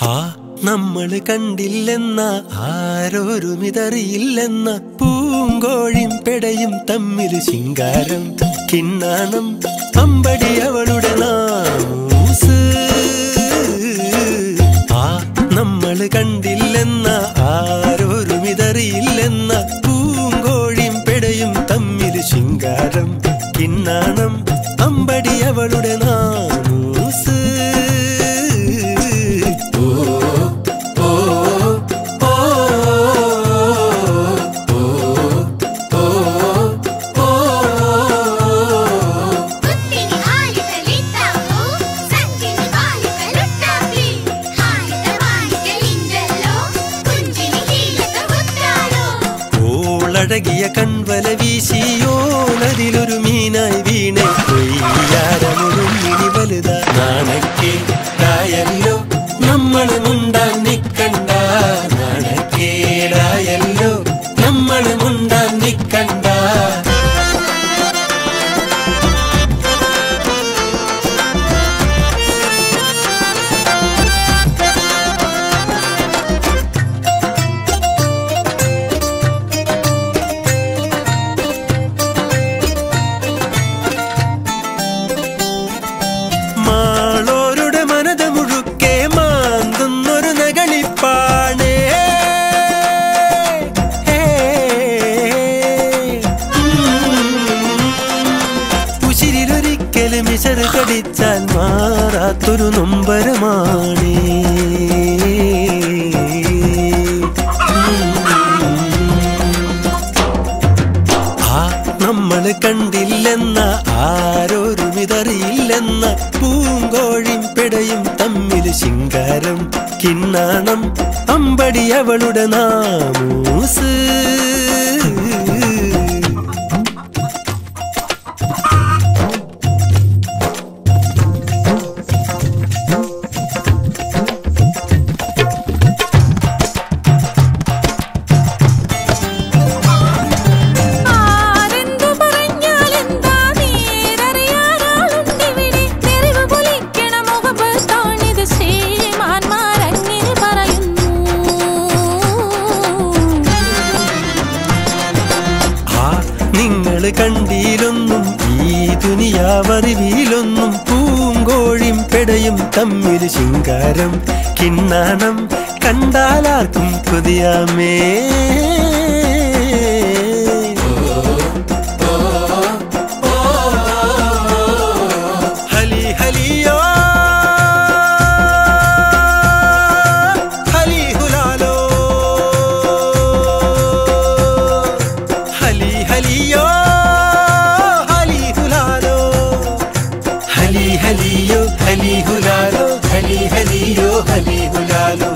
നമ്മള് കണ്ടില്ലെന്ന ആരോരുമിതറിയില്ലെന്ന പൂങ്കോഴിയും പെടയും തമ്മിൽ ശിങ്കാരം കിന്നാണം അമ്പടി അവളുടെ നാമൂസ്. നമ്മള് കണ്ടില്ലെന്ന ആരോരുമിതറിയില്ലെന്ന പൂങ്കോഴിയും പെടയും തമ്മിൽ ശിങ്കാരം കിന്നാണം അമ്പടി അവളുടെ നാമൂസ്. അഴകിയ കൺവല വീശിയോലതിലൊരു മീനായി വീണേ കൊയ്യാരമുഴുങ്ങിനി വലുതാ നാണക്കേടായല്ലോ നമ്മള് മുണ്ടാൻ നിക്കണ്ട. നാണക്കേടായല്ലോ നമ്മള് മുണ്ടാൻ നിക്കണ്ട. മിശറ് കടിച്ചാൽ മാറാത്തൊരു നൊമ്പരമാണ്. നമ്മള് കണ്ടില്ലെന്ന ആരോരുമിതറിയില്ലെന്ന പൂങ്കോഴിയും പെടയും തമ്മിൽ ശിങ്കാരം കിന്നാണം അമ്പടി അവളുടെ നാമൂസ്. നിങ്ങള് കണ്ടിയിലൊന്നും ഈ ദുനിയാവറിവിലൊന്നും പൂങ്കോഴിയും പെടയും തമ്മിൽ ശിങ്കാരം കിന്നാണം കണ്ടാലാർക്കും കൊതിയാമേ. ഹലി ഹലിയോ ഹലി ഹുലാലോ ഹലി ഹലിയോ ഹലി ഹുലാലോ ഹലി ഹലിയോ ഹലി ഹുലാലോ ഹലി ഹലിയോ ഹലി ഹുലാലോ.